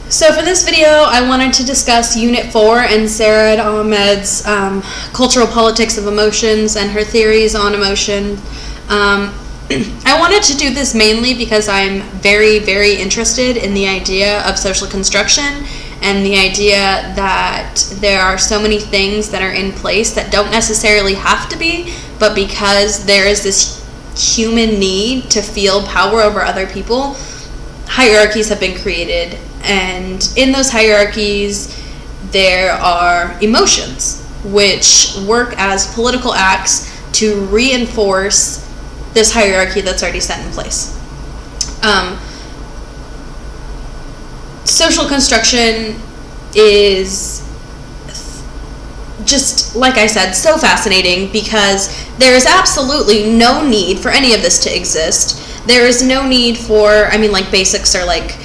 So for this video, I wanted to discuss Unit 4 and Sarah Ahmed's cultural politics of emotions and her theories on emotion. I wanted to do this mainly because I'm very, very interested in the idea of social construction and the idea that there are so many things that are in place that don't necessarily have to be, but because there is this human need to feel power over other people, hierarchies have been created. And in those hierarchies, there are emotions, which work as political acts to reinforce this hierarchy that's already set in place. Social construction is just, like I said, so fascinating because there is absolutely no need for any of this to exist. There is no need for, basics are like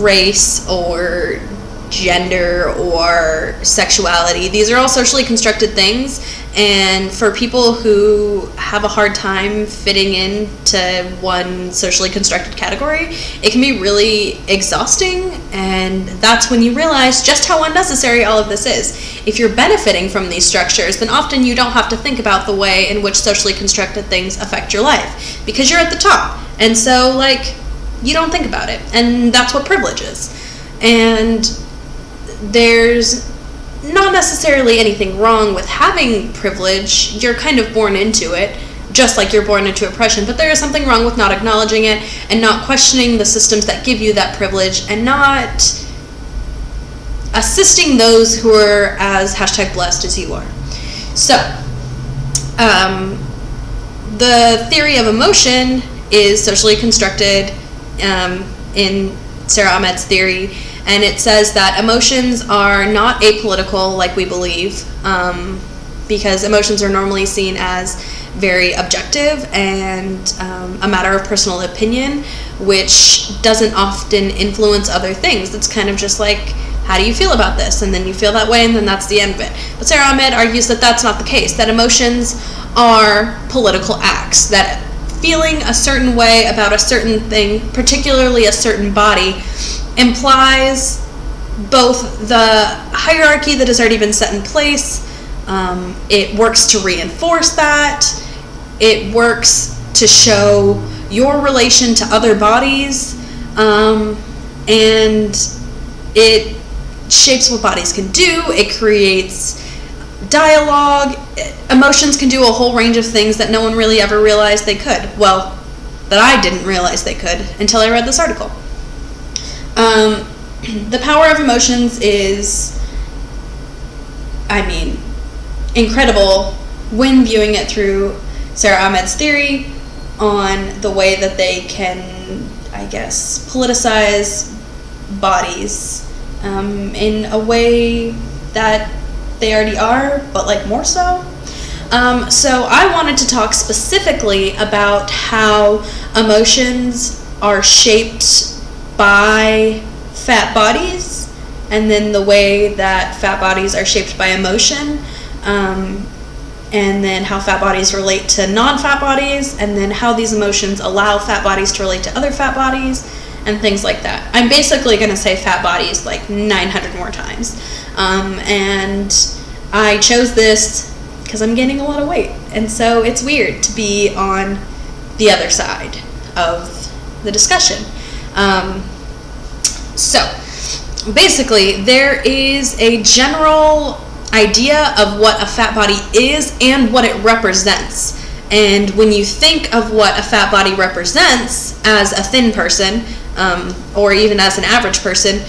race or gender or sexuality. These are all socially constructed things, and for people who have a hard time fitting into one socially constructed category, it can be really exhausting, and that's when you realize just how unnecessary all of this is. If you're benefiting from these structures, then often you don't have to think about the way in which socially constructed things affect your life, because you're at the top, and so you don't think about it, and that's what privilege is. And there's not necessarily anything wrong with having privilege. You're kind of born into it, just like you're born into oppression, but there is something wrong with not acknowledging it and not questioning the systems that give you that privilege and not assisting those who are as #blessed as you are. So, the theory of emotion is socially constructed in Sarah Ahmed's theory, and it says that emotions are not apolitical like we believe, because emotions are normally seen as very objective and a matter of personal opinion, which doesn't often influence other things. It's kind of just like, how do you feel about this? And then you feel that way, and then that's the end of it. But Sarah Ahmed argues that that's not the case, that emotions are political acts, that feeling a certain way about a certain thing, particularly a certain body, implies both the hierarchy that has already been set in place, it works to reinforce that, it works to show your relation to other bodies, and it shapes what bodies can do, it creates dialogue. Emotions can do a whole range of things that no one really ever realized they could. Well, that I didn't realize they could until I read this article. The power of emotions is, incredible when viewing it through Sarah Ahmed's theory on the way that they can, politicize bodies in a way that they already are, but more so. So I wanted to talk specifically about how emotions are shaped by fat bodies, and then the way that fat bodies are shaped by emotion, and then how fat bodies relate to non-fat bodies, and then how these emotions allow fat bodies to relate to other fat bodies, and things like that. I'm basically going to say fat bodies 900 more times. And I chose this because I'm gaining a lot of weight, and so it's weird to be on the other side of the discussion. So basically, there is a general idea of what a fat body is and what it represents. And when you think of what a fat body represents as a thin person, or even as an average person,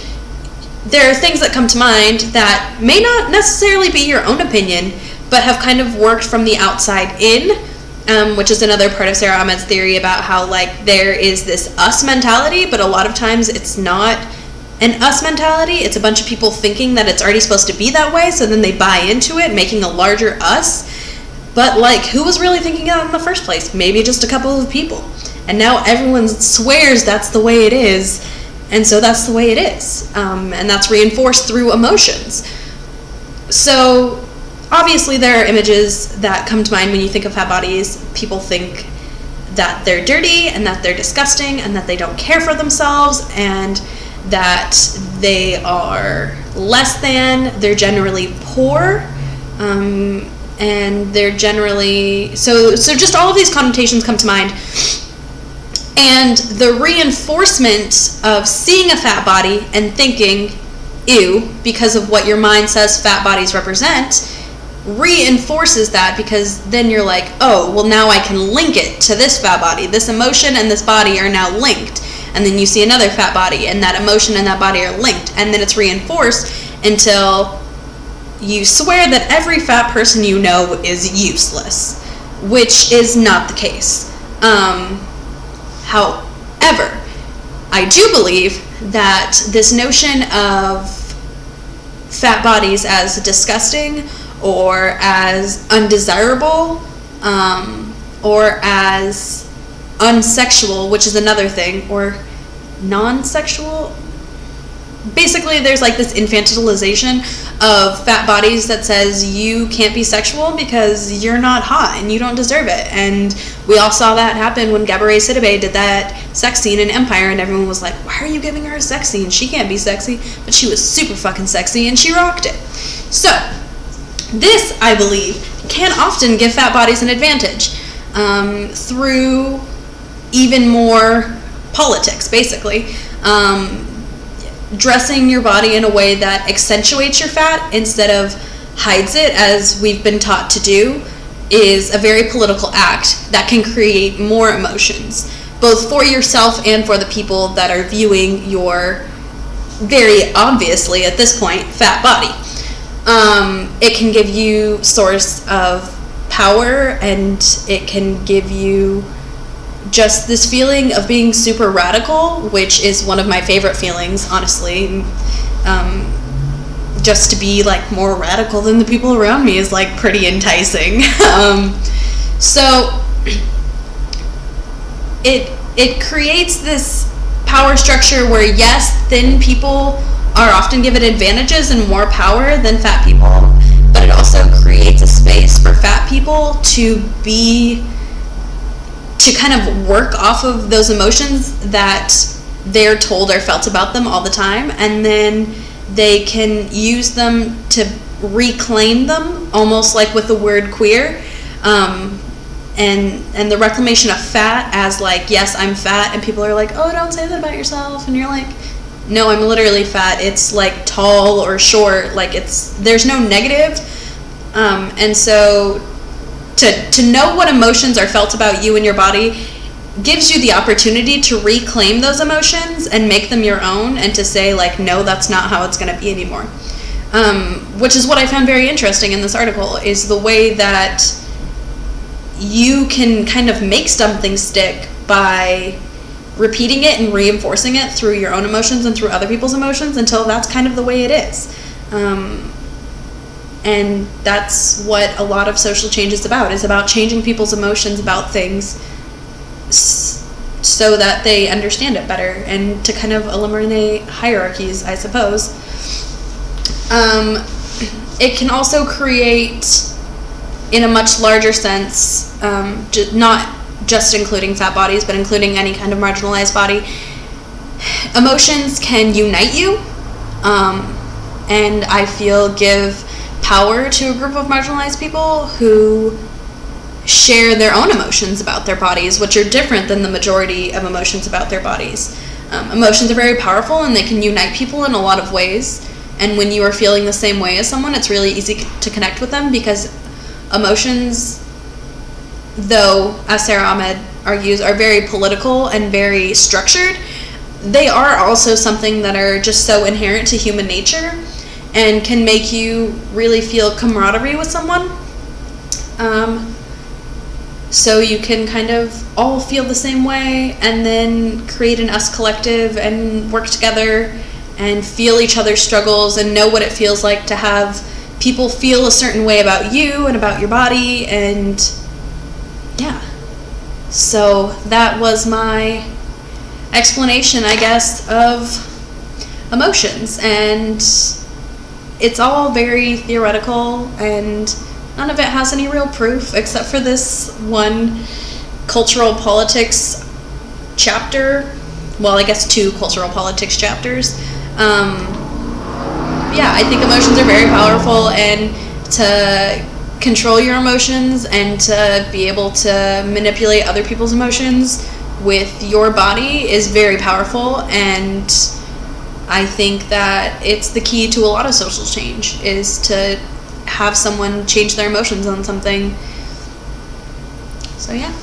there are things that come to mind that may not necessarily be your own opinion, but have kind of worked from the outside in, which is another part of Sarah Ahmed's theory about how there is this us mentality, but a lot of times it's not an us mentality. It's a bunch of people thinking that it's already supposed to be that way, so then they buy into it, making a larger us. But who was really thinking that in the first place? Maybe just a couple of people. And now everyone swears that's the way it is, and so that's the way it is. And that's reinforced through emotions. So obviously there are images that come to mind when you think of fat bodies. People think that they're dirty and that they're disgusting and that they don't care for themselves, and that they are less than, they're generally poor, and they're generally, so just all of these connotations come to mind. And the reinforcement of seeing a fat body and thinking, ew, because of what your mind says fat bodies represent, reinforces that, because then you're like, oh, well, now I can link it to this fat body. This emotion and this body are now linked. And then you see another fat body, and that emotion and that body are linked. And then it's reinforced until you swear that every fat person you know is useless, which is not the case. However, I do believe that this notion of fat bodies as disgusting or as undesirable, or as unsexual, which is another thing, or non-sexual. Basically, there's like this infantilization of fat bodies that says you can't be sexual because you're not hot and you don't deserve it. And we all saw that happen when Gabourey Sidibe did that sex scene in Empire, and everyone was like, why are you giving her a sex scene? She can't be sexy. But she was super fucking sexy and she rocked it. So this, I believe, can often give fat bodies an advantage through even more politics, basically. Dressing your body in a way that accentuates your fat instead of hides it, as we've been taught to do, is a very political act that can create more emotions, both for yourself and for the people that are viewing your very obviously, at this point, fat body. It can give you source of power, and it can give you just this feeling of being super radical, which is one of my favorite feelings, honestly. Just to be like more radical than the people around me is like pretty enticing. So it creates this power structure where, yes, thin people are often given advantages and more power than fat people, but it also creates a space for fat people to kind of work off of those emotions that they're told are felt about them all the time, and then they can use them to reclaim them, almost like with the word queer, and the reclamation of fat as like, yes, I'm fat, and people are like, oh, don't say that about yourself, and you're like, no, I'm literally fat. It's like tall or short, like there's no negative, and so to know what emotions are felt about you and your body gives you the opportunity to reclaim those emotions and make them your own, and to say like, no, that's not how it's going to be anymore. Which is what I found very interesting in this article, is the way that you can kind of make something stick by repeating it and reinforcing it through your own emotions and through other people's emotions until that's kind of the way it is. And that's what a lot of social change is about changing people's emotions about things so that they understand it better, and to kind of eliminate hierarchies, I suppose. It can also create, in a much larger sense, not just including fat bodies, but including any kind of marginalized body, emotions can unite you, and I feel give power to a group of marginalized people who share their own emotions about their bodies, which are different than the majority of emotions about their bodies. Emotions are very powerful, and they can unite people in a lot of ways, and when you are feeling the same way as someone, it's really easy to connect with them, because emotions, though, as Sarah Ahmed argues, are very political and very structured, they are also something that are just so inherent to human nature and can make you really feel camaraderie with someone. So you can kind of all feel the same way, and then create an us collective and work together and feel each other's struggles and know what it feels like to have people feel a certain way about you and about your body. And yeah, so that was my explanation, I guess, of emotions, and it's all very theoretical, and none of it has any real proof except for this one cultural politics chapter well, I guess 2 cultural politics chapters. Yeah, I think emotions are very powerful, and to control your emotions and to be able to manipulate other people's emotions with your body is very powerful, and I think that it's the key to a lot of social change, is to have someone change their emotions on something. So yeah.